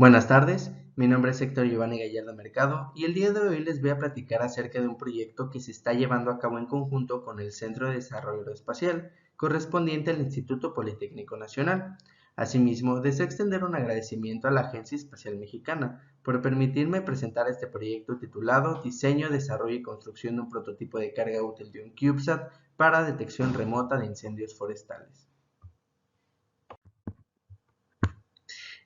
Buenas tardes, mi nombre es Héctor Giovanni Gallardo Mercado y el día de hoy les voy a platicar acerca de un proyecto que se está llevando a cabo en conjunto con el Centro de Desarrollo Aeroespacial, correspondiente al Instituto Politécnico Nacional. Asimismo, deseo extender un agradecimiento a la Agencia Espacial Mexicana por permitirme presentar este proyecto titulado Diseño, Desarrollo y Construcción de un prototipo de carga útil de un CubeSat para detección remota de incendios forestales.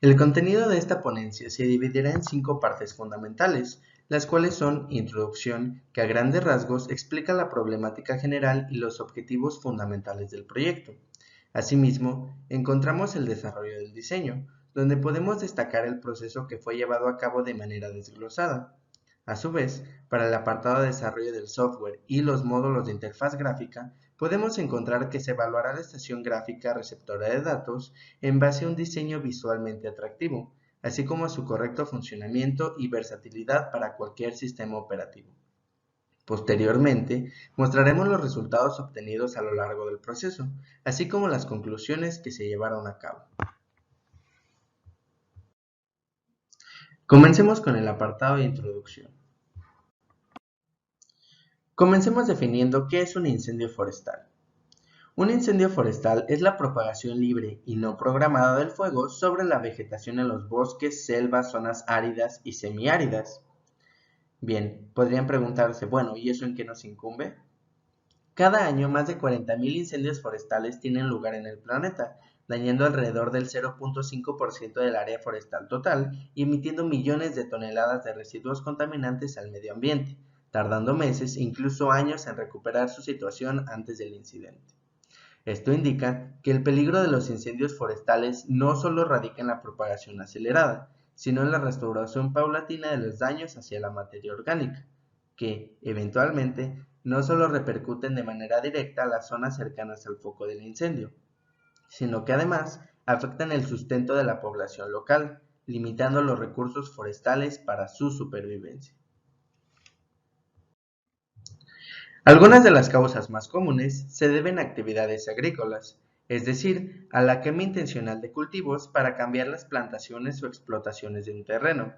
El contenido de esta ponencia se dividirá en 5 partes fundamentales, las cuales son introducción, que a grandes rasgos explica la problemática general y los objetivos fundamentales del proyecto. Asimismo, encontramos el desarrollo del diseño, donde podemos destacar el proceso que fue llevado a cabo de manera desglosada. A su vez, para el apartado de desarrollo del software y los módulos de interfaz gráfica, podemos encontrar que se evaluará la estación gráfica receptora de datos en base a un diseño visualmente atractivo, así como a su correcto funcionamiento y versatilidad para cualquier sistema operativo. Posteriormente, mostraremos los resultados obtenidos a lo largo del proceso, así como las conclusiones que se llevaron a cabo. Comencemos con el apartado de introducción. Comencemos definiendo qué es un incendio forestal. Un incendio forestal es la propagación libre y no programada del fuego sobre la vegetación en los bosques, selvas, zonas áridas y semiáridas. Bien, podrían preguntarse, bueno, ¿y eso en qué nos incumbe? Cada año más de 40.000 incendios forestales tienen lugar en el planeta, dañando alrededor del 0.5% del área forestal total y emitiendo millones de toneladas de residuos contaminantes al medio ambiente, tardando meses e incluso años en recuperar su situación antes del incidente. Esto indica que el peligro de los incendios forestales no solo radica en la propagación acelerada, sino en la restauración paulatina de los daños hacia la materia orgánica, que, eventualmente, no solo repercuten de manera directa a las zonas cercanas al foco del incendio, sino que además afectan el sustento de la población local, limitando los recursos forestales para su supervivencia. Algunas de las causas más comunes se deben a actividades agrícolas, es decir, a la quema intencional de cultivos para cambiar las plantaciones o explotaciones de un terreno.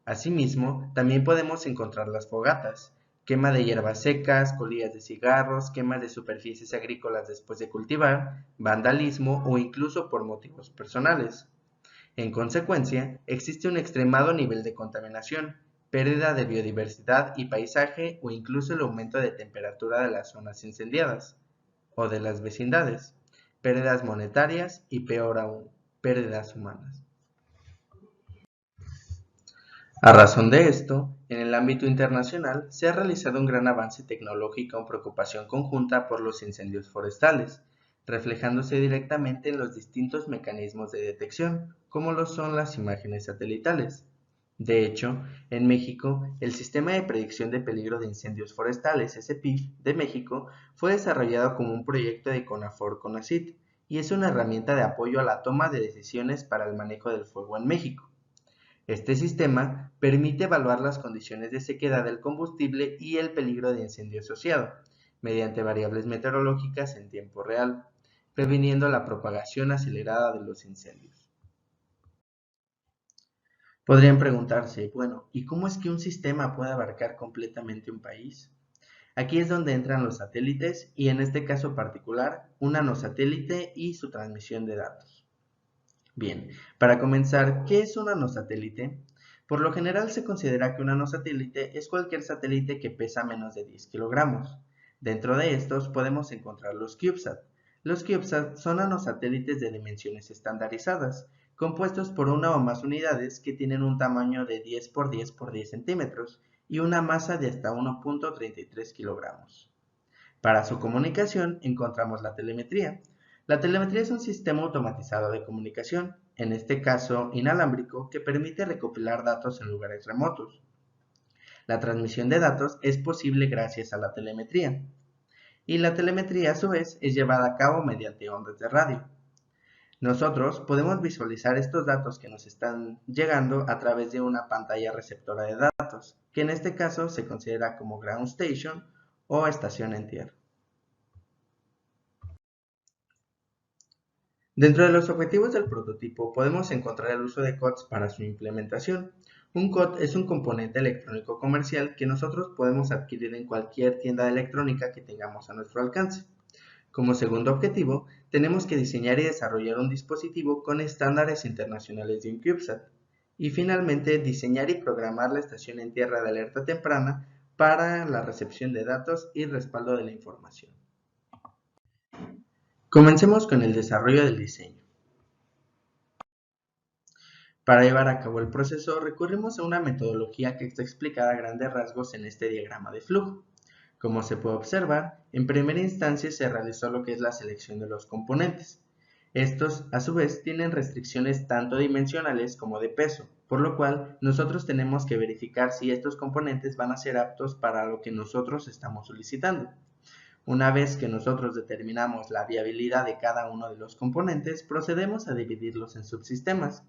Asimismo, también podemos encontrar las fogatas, quema de hierbas secas, colillas de cigarros, quema de superficies agrícolas después de cultivar, vandalismo o incluso por motivos personales. En consecuencia, existe un extremado nivel de contaminación, pérdida de biodiversidad y paisaje o incluso el aumento de temperatura de las zonas incendiadas o de las vecindades, pérdidas monetarias y peor aún, pérdidas humanas. A razón de esto, en el ámbito internacional se ha realizado un gran avance tecnológico en preocupación conjunta por los incendios forestales, reflejándose directamente en los distintos mecanismos de detección, como lo son las imágenes satelitales. De hecho, en México, el Sistema de Predicción de Peligro de Incendios Forestales, SPIF, de México, fue desarrollado como un proyecto de CONAFOR-CONACYT y es una herramienta de apoyo a la toma de decisiones para el manejo del fuego en México. Este sistema permite evaluar las condiciones de sequedad del combustible y el peligro de incendio asociado, mediante variables meteorológicas en tiempo real, previniendo la propagación acelerada de los incendios. Podrían preguntarse, bueno, ¿y cómo es que un sistema puede abarcar completamente un país? Aquí es donde entran los satélites y en este caso particular, un nanosatélite y su transmisión de datos. Bien, para comenzar, ¿qué es un nanosatélite? Por lo general se considera que un nanosatélite es cualquier satélite que pesa menos de 10 kilogramos. Dentro de estos podemos encontrar los CubeSat. Los CubeSat son nanosatélites de dimensiones estandarizadas, compuestos por una o más unidades que tienen un tamaño de 10 por 10 por 10 centímetros y una masa de hasta 1.33 kilogramos. Para su comunicación encontramos la telemetría. La telemetría es un sistema automatizado de comunicación, en este caso inalámbrico, que permite recopilar datos en lugares remotos. La transmisión de datos es posible gracias a la telemetría, y la telemetría a su vez es llevada a cabo mediante ondas de radio. Nosotros podemos visualizar estos datos que nos están llegando a través de una pantalla receptora de datos, que en este caso se considera como ground station o estación en tierra. Dentro de los objetivos del prototipo podemos encontrar el uso de COTS para su implementación. Un COT es un componente electrónico comercial que nosotros podemos adquirir en cualquier tienda electrónica que tengamos a nuestro alcance. Como segundo objetivo, tenemos que diseñar y desarrollar un dispositivo con estándares internacionales de un CubeSat. Y finalmente, diseñar y programar la estación en tierra de alerta temprana para la recepción de datos y respaldo de la información. Comencemos con el desarrollo del diseño. Para llevar a cabo el proceso, recurrimos a una metodología que está explicada a grandes rasgos en este diagrama de flujo. Como se puede observar, en primera instancia se realizó lo que es la selección de los componentes. Estos, a su vez, tienen restricciones tanto dimensionales como de peso, por lo cual nosotros tenemos que verificar si estos componentes van a ser aptos para lo que nosotros estamos solicitando. Una vez que nosotros determinamos la viabilidad de cada uno de los componentes, procedemos a dividirlos en subsistemas.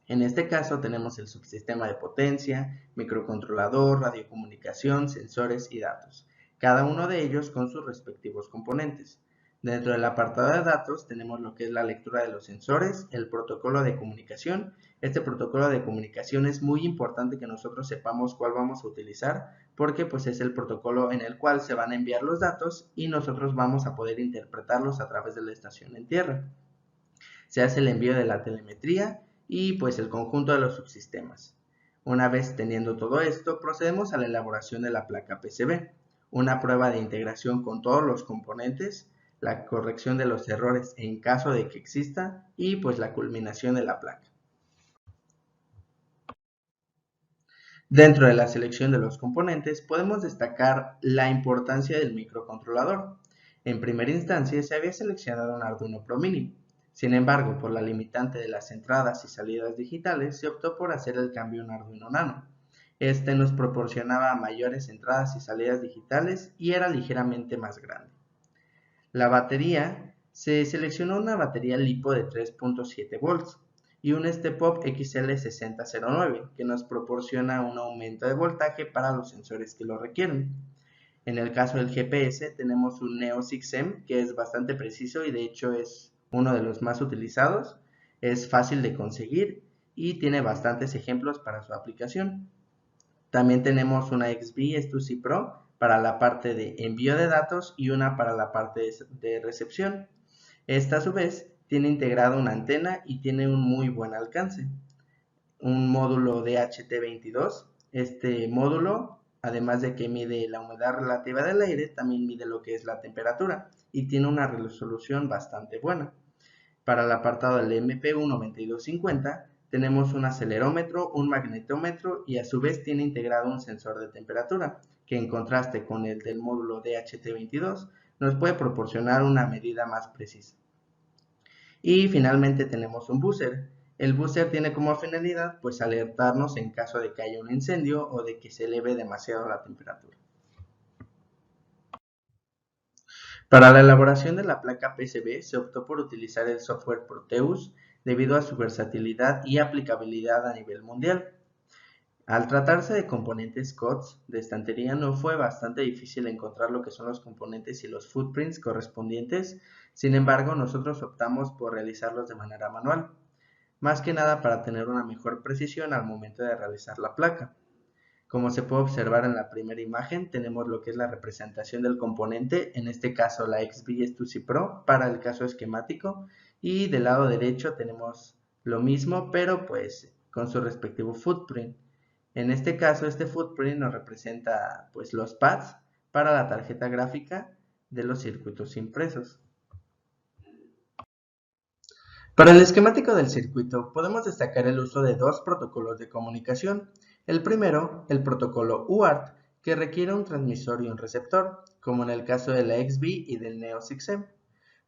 En este caso tenemos el subsistema de potencia, microcontrolador, radiocomunicación, sensores y datos, cada uno de ellos con sus respectivos componentes. Dentro del apartado de datos tenemos lo que es la lectura de los sensores, el protocolo de comunicación. Este protocolo de comunicación es muy importante que nosotros sepamos cuál vamos a utilizar porque pues es el protocolo en el cual se van a enviar los datos y nosotros vamos a poder interpretarlos a través de la estación en tierra. Se hace el envío de la telemetría y pues el conjunto de los subsistemas. Una vez teniendo todo esto, procedemos a la elaboración de la placa PCB, una prueba de integración con todos los componentes, la corrección de los errores en caso de que exista y pues la culminación de la placa. Dentro de la selección de los componentes podemos destacar la importancia del microcontrolador. En primera instancia se había seleccionado un Arduino Pro Mini. Sin embargo, por la limitante de las entradas y salidas digitales, se optó por hacer el cambio a un Arduino Nano. Este nos proporcionaba mayores entradas y salidas digitales y era ligeramente más grande. La batería, se seleccionó una batería LiPo de 3.7 volts y un Step-Up XL6009 que nos proporciona un aumento de voltaje para los sensores que lo requieren. En el caso del GPS tenemos un Neo 6M que es bastante preciso y de hecho es uno de los más utilizados, es fácil de conseguir y tiene bastantes ejemplos para su aplicación. También tenemos una XB Stussy Pro para la parte de envío de datos y una para la parte de recepción. Esta a su vez tiene integrada una antena y tiene un muy buen alcance. Un módulo DHT22. Este módulo, además de que mide la humedad relativa del aire, también mide lo que es la temperatura y tiene una resolución bastante buena. Para el apartado del MPU 9250 tenemos un acelerómetro, un magnetómetro y a su vez tiene integrado un sensor de temperatura que en contraste con el del módulo DHT22 nos puede proporcionar una medida más precisa. Y finalmente tenemos un buzzer. El buzzer tiene como finalidad pues alertarnos en caso de que haya un incendio o de que se eleve demasiado la temperatura. Para la elaboración de la placa PCB se optó por utilizar el software Proteus debido a su versatilidad y aplicabilidad a nivel mundial. Al tratarse de componentes COTS de estantería no fue bastante difícil encontrar lo que son los componentes y los footprints correspondientes, sin embargo nosotros optamos por realizarlos de manera manual, más que nada para tener una mejor precisión al momento de realizar la placa. Como se puede observar en la primera imagen, tenemos lo que es la representación del componente, en este caso la XB Stussy Pro para el caso esquemático, y del lado derecho tenemos lo mismo, pero pues con su respectivo footprint. En este caso, este footprint nos representa pues los pads para la tarjeta gráfica de los circuitos impresos. Para el esquemático del circuito podemos destacar el uso de dos protocolos de comunicación. El primero, el protocolo UART, que requiere un transmisor y un receptor, como en el caso de la XB y del Neo 6M.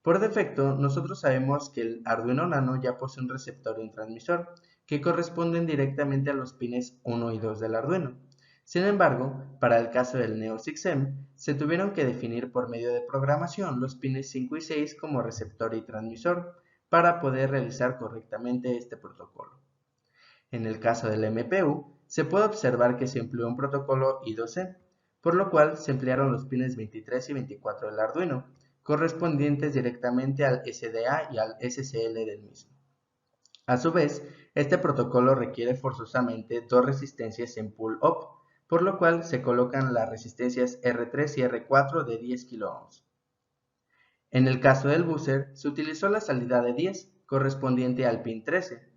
Por defecto, nosotros sabemos que el Arduino Nano ya posee un receptor y un transmisor, que corresponden directamente a los pines 1 y 2 del Arduino. Sin embargo, para el caso del Neo 6M, se tuvieron que definir por medio de programación los pines 5 y 6 como receptor y transmisor, para poder realizar correctamente este protocolo. En el caso del MPU, se puede observar que se empleó un protocolo I2C, por lo cual se emplearon los pines 23 y 24 del Arduino, correspondientes directamente al SDA y al SCL del mismo. A su vez, este protocolo requiere forzosamente dos resistencias en pull-up, por lo cual se colocan las resistencias R3 y R4 de 10 kΩ. En el caso del buzzer, se utilizó la salida de 10, correspondiente al pin 13,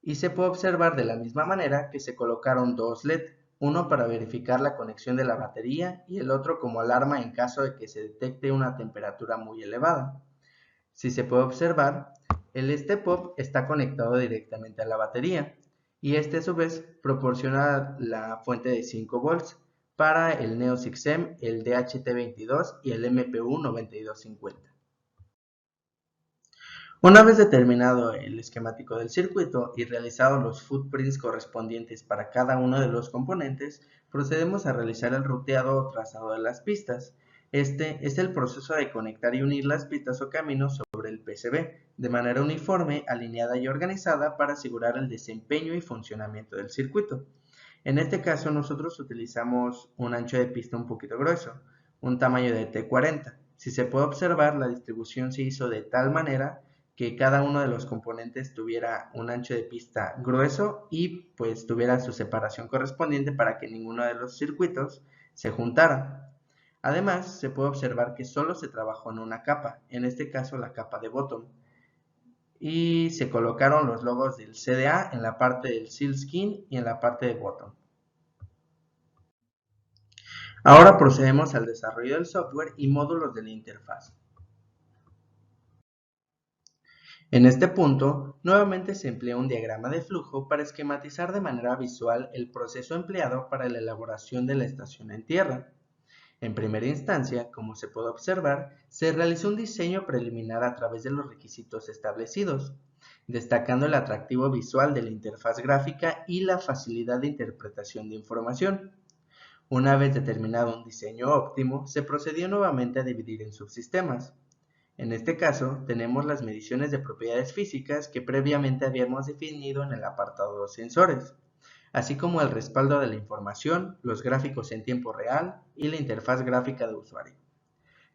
y se puede observar de la misma manera que se colocaron dos LED, uno para verificar la conexión de la batería y el otro como alarma en caso de que se detecte una temperatura muy elevada. Si se puede observar, el step-up está conectado directamente a la batería y este a su vez proporciona la fuente de 5 volts para el Neo 6M, el DHT22 y el MPU 9250. Una vez determinado el esquemático del circuito y realizados los footprints correspondientes para cada uno de los componentes, procedemos a realizar el ruteado o trazado de las pistas. Este es el proceso de conectar y unir las pistas o caminos sobre el PCB de manera uniforme, alineada y organizada para asegurar el desempeño y funcionamiento del circuito. En este caso nosotros utilizamos un ancho de pista un poquito grueso, un tamaño de T40. Si se puede observar, la distribución se hizo de tal manera que cada uno de los componentes tuviera un ancho de pista grueso y pues tuviera su separación correspondiente para que ninguno de los circuitos se juntara. Además, se puede observar que solo se trabajó en una capa, en este caso la capa de bottom, y se colocaron los logos del CDA en la parte del seal skin y en la parte de bottom. Ahora procedemos al desarrollo del software y módulos de la interfaz. En este punto, nuevamente se emplea un diagrama de flujo para esquematizar de manera visual el proceso empleado para la elaboración de la estación en tierra. En primera instancia, como se puede observar, se realizó un diseño preliminar a través de los requisitos establecidos, destacando el atractivo visual de la interfaz gráfica y la facilidad de interpretación de información. Una vez determinado un diseño óptimo, se procedió nuevamente a dividir en subsistemas. En este caso, tenemos las mediciones de propiedades físicas que previamente habíamos definido en el apartado de sensores, así como el respaldo de la información, los gráficos en tiempo real y la interfaz gráfica de usuario.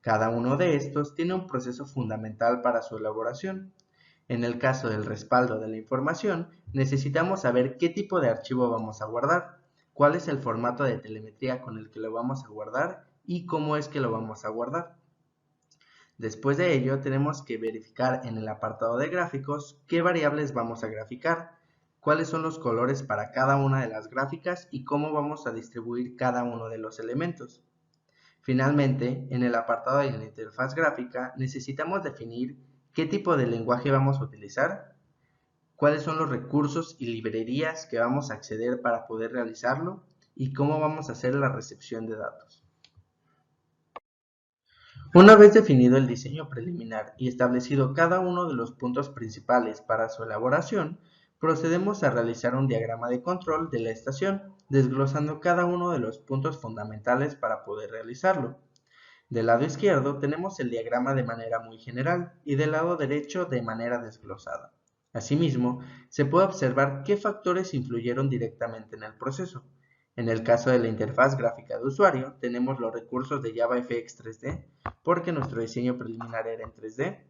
Cada uno de estos tiene un proceso fundamental para su elaboración. En el caso del respaldo de la información, necesitamos saber qué tipo de archivo vamos a guardar, cuál es el formato de telemetría con el que lo vamos a guardar y cómo es que lo vamos a guardar. Después de ello, tenemos que verificar en el apartado de gráficos qué variables vamos a graficar, cuáles son los colores para cada una de las gráficas y cómo vamos a distribuir cada uno de los elementos. Finalmente, en el apartado de la interfaz gráfica, necesitamos definir qué tipo de lenguaje vamos a utilizar, cuáles son los recursos y librerías que vamos a acceder para poder realizarlo y cómo vamos a hacer la recepción de datos. Una vez definido el diseño preliminar y establecido cada uno de los puntos principales para su elaboración, procedemos a realizar un diagrama de control de la estación, desglosando cada uno de los puntos fundamentales para poder realizarlo. Del lado izquierdo tenemos el diagrama de manera muy general y del lado derecho de manera desglosada. Asimismo, se puede observar qué factores influyeron directamente en el proceso. En el caso de la interfaz gráfica de usuario, tenemos los recursos de JavaFX 3D, porque nuestro diseño preliminar era en 3D,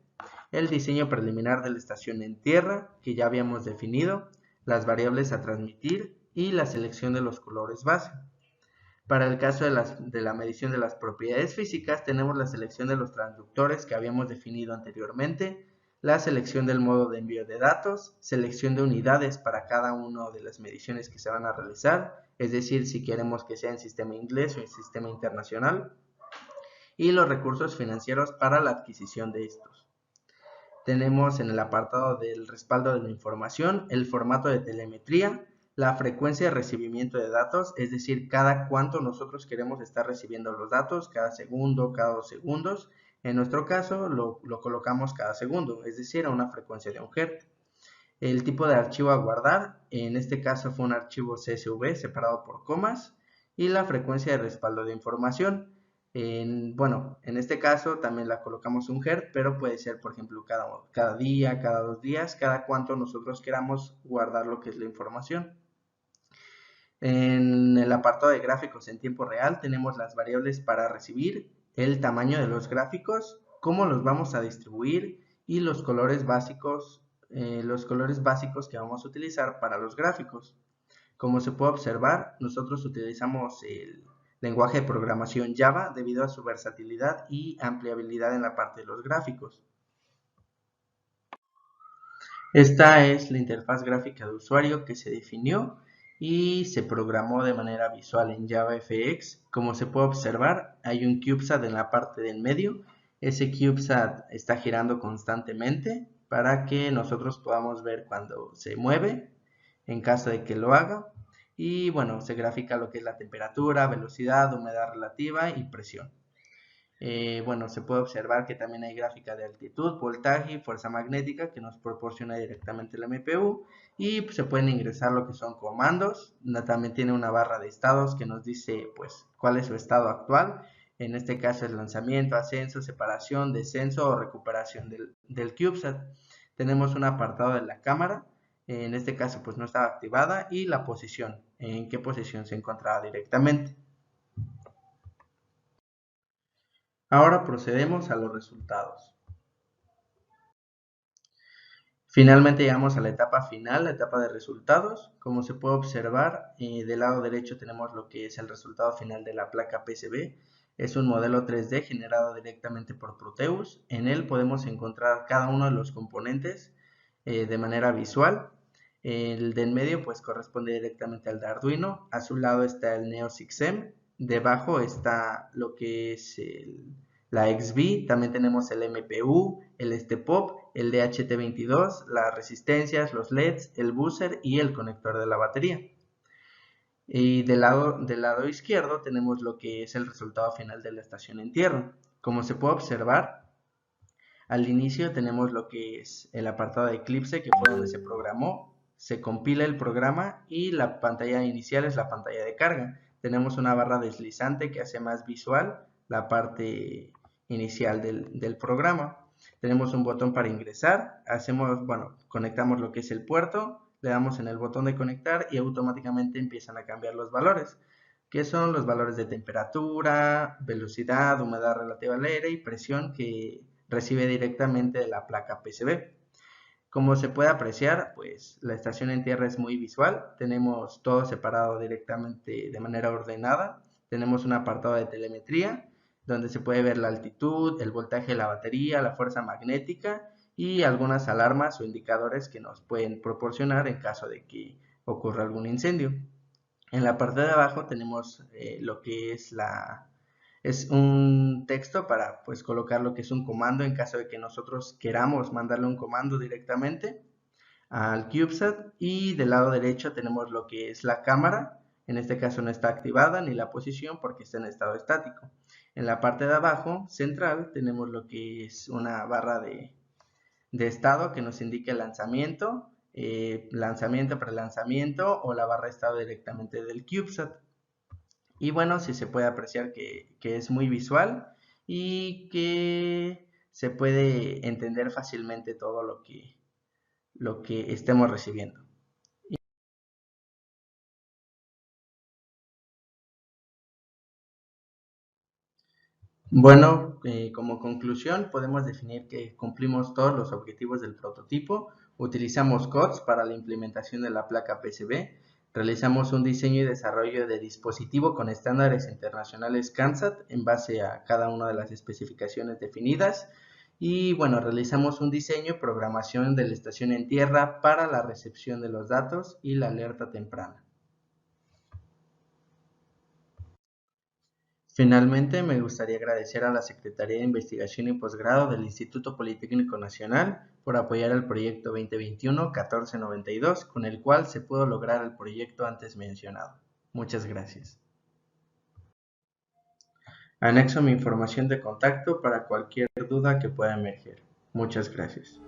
el diseño preliminar de la estación en tierra, que ya habíamos definido, las variables a transmitir y la selección de los colores base. Para el caso de la medición de las propiedades físicas, tenemos la selección de los transductores que habíamos definido anteriormente, la selección del modo de envío de datos, selección de unidades para cada una de las mediciones que se van a realizar, es decir, si queremos que sea en sistema inglés o en sistema internacional, y los recursos financieros para la adquisición de estos. Tenemos en el apartado del respaldo de la información el formato de telemetría, la frecuencia de recibimiento de datos, es decir, cada cuánto nosotros queremos estar recibiendo los datos, cada segundo, cada 2 segundos. En nuestro caso lo colocamos cada segundo, es decir, a una frecuencia de 1 Hz. El tipo de archivo a guardar, en este caso fue un archivo CSV separado por comas, y la frecuencia de respaldo de información. En este caso también la colocamos 1 Hz, pero puede ser, por ejemplo, cada día, cada 2 días, cada cuánto nosotros queramos guardar lo que es la información. En el apartado de gráficos en tiempo real tenemos las variables para recibir, el tamaño de los gráficos, cómo los vamos a distribuir y los colores básicos que vamos a utilizar para los gráficos. Como se puede observar, nosotros utilizamos el lenguaje de programación Java debido a su versatilidad y ampliabilidad en la parte de los gráficos. Esta es la interfaz gráfica de usuario que se definió y se programó de manera visual en JavaFX. Como se puede observar, hay un CubeSat en la parte del medio. Ese CubeSat está girando constantemente para que nosotros podamos ver cuando se mueve, en caso de que lo haga. Y bueno, se grafica lo que es la temperatura, velocidad, humedad relativa y presión. Bueno, se puede observar que también hay gráfica de altitud, voltaje y fuerza magnética que nos proporciona directamente el MPU, y pues, se pueden ingresar lo que son comandos. También tiene una barra de estados que nos dice pues cuál es su estado actual. En este caso es lanzamiento, ascenso, separación, descenso o recuperación del CubeSat. Tenemos un apartado de la cámara, en este caso pues no estaba activada, y la posición, en qué posición se encontraba directamente. Ahora procedemos a los resultados. Finalmente llegamos a la etapa final, la etapa de resultados. Como se puede observar, del lado derecho tenemos lo que es el resultado final de la placa PCB. Es un modelo 3D generado directamente por Proteus. En él podemos encontrar cada uno de los componentes de manera visual. El de en medio pues corresponde directamente al de Arduino. A su lado está el Neo 6M. Debajo está lo que es la XB. También tenemos el MPU, el Step-Up, el DHT22, las resistencias, los LEDs, el buzzer y el conector de la batería. Y del lado izquierdo tenemos lo que es el resultado final de la estación en tierra. Como se puede observar, al inicio tenemos lo que es el apartado de Eclipse, que fue donde se programó, se compila el programa, y la pantalla inicial es la pantalla de carga. Tenemos una barra deslizante que hace más visual la parte inicial del programa. Tenemos un botón para ingresar, conectamos lo que es el puerto, le damos en el botón de conectar y automáticamente empiezan a cambiar los valores, que son los valores de temperatura, velocidad, humedad relativa al aire y presión que recibe directamente de la placa PCB. Como se puede apreciar, pues la estación en tierra es muy visual. Tenemos todo separado directamente de manera ordenada. Tenemos un apartado de telemetría donde se puede ver la altitud, el voltaje de la batería, la fuerza magnética y algunas alarmas o indicadores que nos pueden proporcionar en caso de que ocurra algún incendio. En la parte de abajo tenemos lo que es un texto para pues colocar lo que es un comando en caso de que nosotros queramos mandarle un comando directamente al CubeSat. Y del lado derecho tenemos lo que es la cámara. En este caso no está activada ni la posición porque está en estado estático. En la parte de abajo central tenemos lo que es una barra de estado que nos indica el lanzamiento, lanzamiento, prelanzamiento o la barra de estado directamente del CubeSat. Y bueno, sí se puede apreciar que es muy visual y que se puede entender fácilmente todo lo que estemos recibiendo. Bueno, como conclusión podemos definir que cumplimos todos los objetivos del prototipo. Utilizamos COTS para la implementación de la placa PCB. Realizamos un diseño y desarrollo de dispositivo con estándares internacionales CANSAT en base a cada una de las especificaciones definidas. Y bueno, realizamos un diseño y programación de la estación en tierra para la recepción de los datos y la alerta temprana. Finalmente, me gustaría agradecer a la Secretaría de Investigación y Posgrado del Instituto Politécnico Nacional por apoyar el proyecto 2021-1492, con el cual se pudo lograr el proyecto antes mencionado. Muchas gracias. Anexo mi información de contacto para cualquier duda que pueda emerger. Muchas gracias.